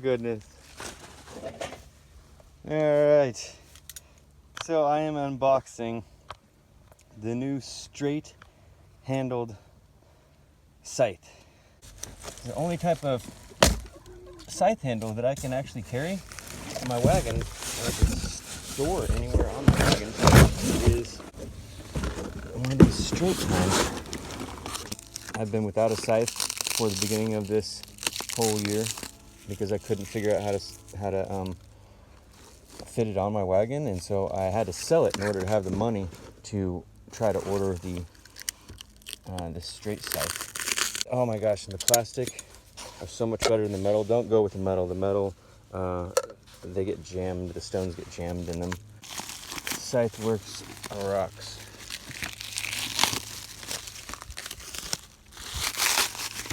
goodness. Alright. So I am unboxing the new straight handled Scythe. The only type of scythe handle that I can actually carry on my wagon, or I can store anywhere on my wagon, is one of these straight kinds. I've been without a scythe for the beginning of this whole year because I couldn't figure out how to fit it on my wagon, and so I had to sell it in order to have the money to try to order the straight scythe. Oh my gosh, and the plastic are so much better than the metal. Don't go with the metal. The metal, they get jammed, the stones get jammed in them. Scythe works rocks.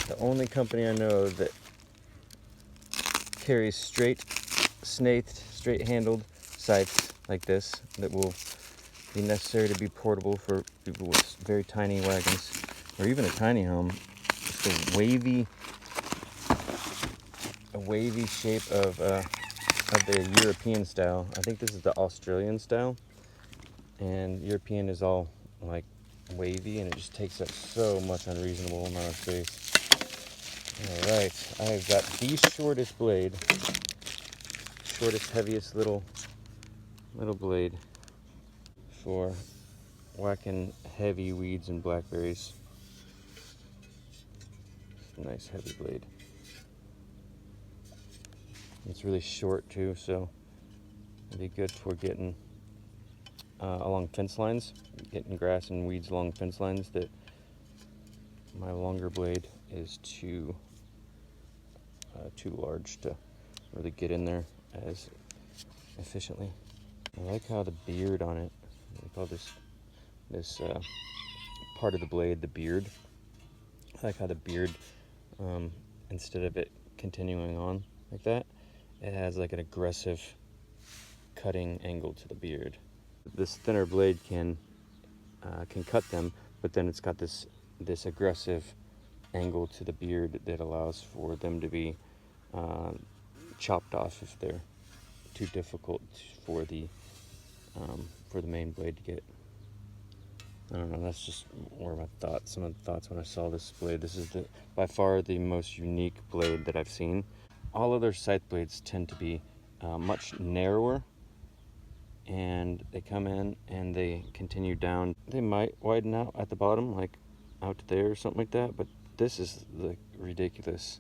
The only company I know that carries straight snathed, straight handled scythes like this that will be necessary to be portable for people with very tiny wagons or even a tiny home. Just a wavy shape of their European style. I think this is the Australian style, and European is all like wavy, and it just takes up so much unreasonable amount of space. All right, I've got the shortest blade, shortest, heaviest little blade for whacking heavy weeds and blackberries. Nice heavy blade. It's really short too, so it'd be good for getting along fence lines, getting grass and weeds along fence lines that my longer blade is too large to really get in there as efficiently. I like how the beard on it, we call this part of the blade the beard. I like how the beard, instead of it continuing on like that, it has like an aggressive cutting angle to the beard. This thinner blade can cut them, but then it's got this aggressive angle to the beard that allows for them to be chopped off if they're too difficult for the main blade to get. I don't know, that's just more of my thoughts, some of the thoughts when I saw this blade. This is by far the most unique blade that I've seen. All other scythe blades tend to be much narrower, and they come in and they continue down. They might widen out at the bottom, like out to there or something like that, but this is like ridiculous.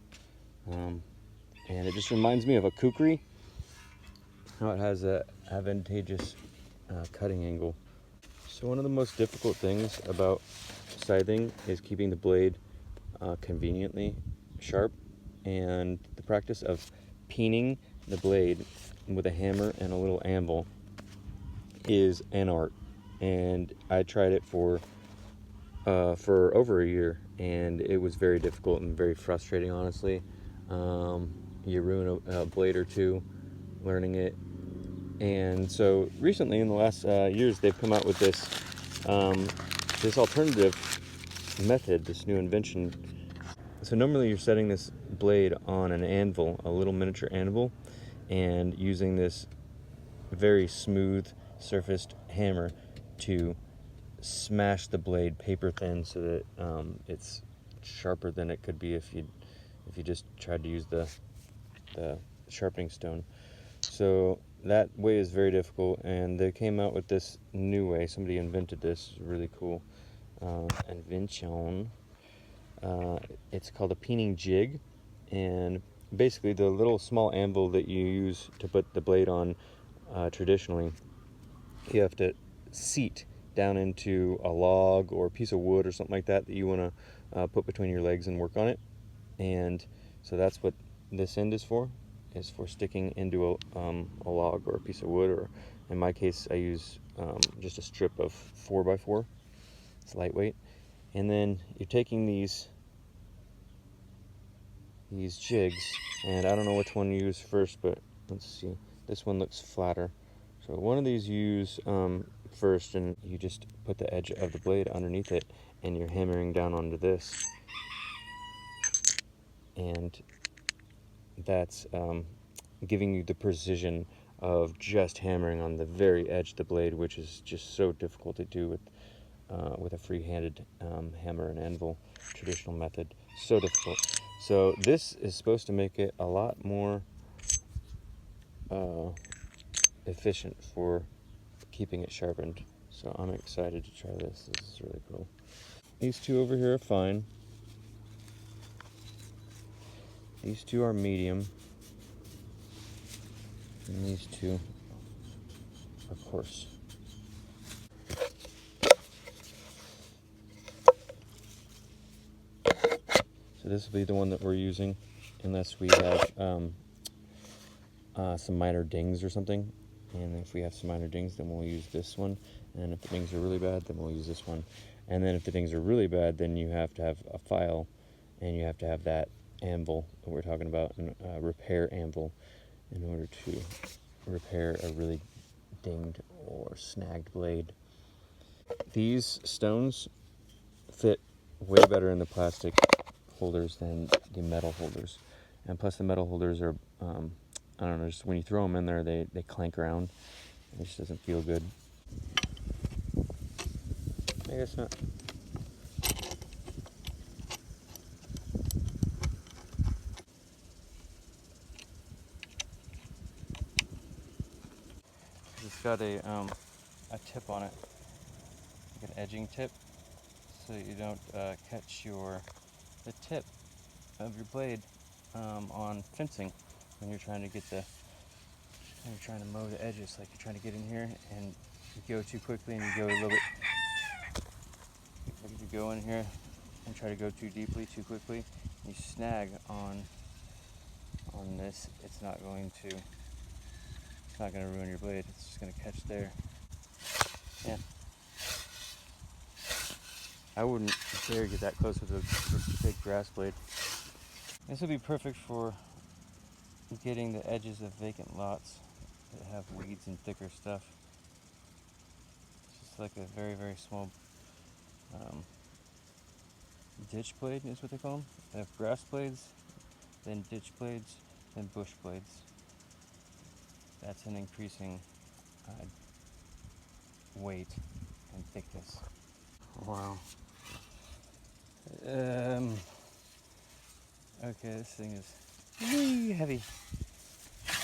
And it just reminds me of a kukri, how it has a advantageous cutting angle. So one of the most difficult things about scything is keeping the blade conveniently sharp, and the practice of peening the blade with a hammer and a little anvil is an art. And I tried it for over a year, and it was very difficult and very frustrating, honestly. You ruin a blade or two learning it. And so recently, in the last years, they've come out with this alternative method, this new invention. So normally you're setting this blade on an anvil, a little miniature anvil, and using this very smooth surfaced hammer to smash the blade paper thin so that it's sharper than it could be if you just tried to use the sharpening stone. So that way is very difficult, and they came out with this new way. Somebody invented this really cool invention. It's called a peening jig, and basically the little small anvil that you use to put the blade on traditionally, you have to seat down into a log or a piece of wood or something like that you want to put between your legs and work on it. And so that's what this end is for sticking into a log or a piece of wood, or in my case I use just a strip of 4x4. It's lightweight. And then you're taking these jigs, and I don't know which one you use first, but let's see, this one looks flatter. So one of these you use first, and you just put the edge of the blade underneath it, and you're hammering down onto this, and that's giving you the precision of just hammering on the very edge of the blade, which is just so difficult to do with a free-handed hammer and anvil traditional method. So difficult. So this is supposed to make it a lot more efficient for keeping it sharpened. So I'm excited to try this. This is really cool. These two over here are fine. These two are medium. And these two are coarse. So this will be the one that we're using, unless we have some minor dings or something. And if we have some minor dings, then we'll use this one. And if the dings are really bad, then we'll use this one. And then if the dings are really bad, then you have to have a file, and you have to have that anvil that we're talking about, a repair anvil, in order to repair a really dinged or snagged blade. These stones fit way better in the plastic holders than the metal holders, and plus the metal holders are I don't know, just when you throw them in there, they clank around. It just doesn't feel good. I guess not. It's got a tip on it, like an edging tip, so that you don't catch the tip of your blade on fencing when you're trying to get when you're trying to mow the edges. Like you're trying to get in here and you go too quickly, and you go a little bit. Like if you go in here and try to go too deeply, too quickly, you snag on this. It's not going to ruin your blade. It's just going to catch there. Yeah. I wouldn't dare get that close with a big grass blade. This would be perfect for getting the edges of vacant lots that have weeds and thicker stuff. It's just like a very, very small ditch blade is what they call them. They have grass blades, then ditch blades, then bush blades. That's an increasing weight and thickness. Wow. Okay, this thing is really heavy.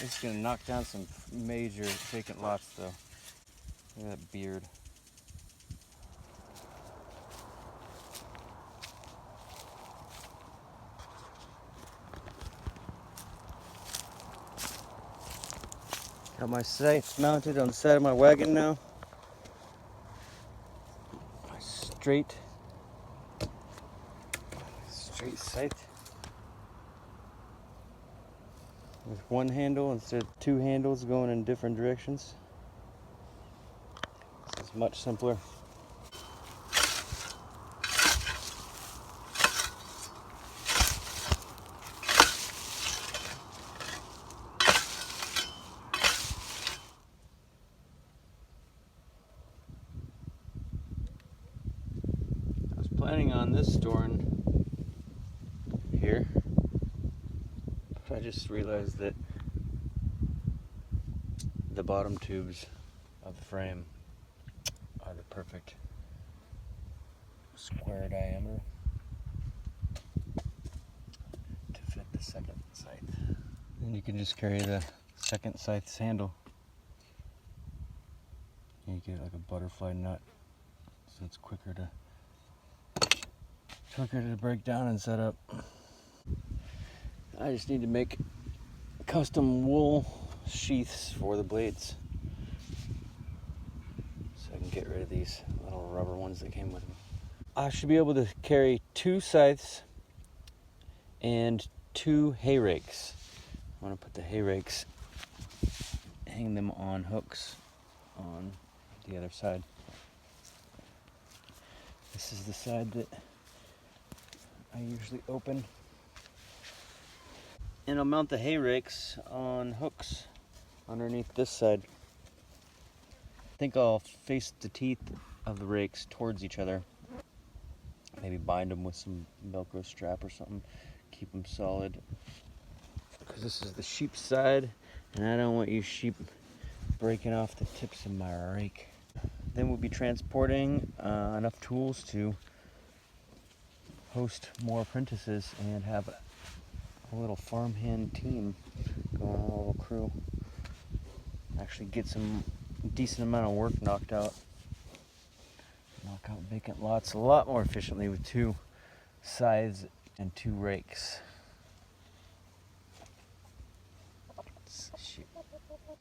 It's gonna knock down some major vacant lots though. Look at that beard. Got my scythe mounted on the side of my wagon now. My straight scythe with one handle instead of two handles going in different directions. This is much simpler. I was planning on this storing here, but I just realized that the bottom tubes of the frame are the perfect square diameter to fit the second scythe. And you can just carry the second scythe's handle. And you get like a butterfly nut, so it's quicker to break down and set up. I just need to make custom wool sheaths for the blades, so I can get rid of these little rubber ones that came with them. I should be able to carry 2 scythes and 2 hay rakes. I want to put the hay rakes, hang them on hooks on the other side. This is the side that I usually open. And I'll mount the hay rakes on hooks underneath this side. I think I'll face the teeth of the rakes towards each other. Maybe bind them with some Velcro strap or something. Keep them solid. Because this is the sheep side And I don't want you sheep breaking off the tips of my rake. Then we'll be transporting enough tools to host more apprentices and have a little farmhand team going on, a little crew. Actually get some decent amount of work knocked out. Knock out vacant lots a lot more efficiently with 2 scythes and 2 rakes.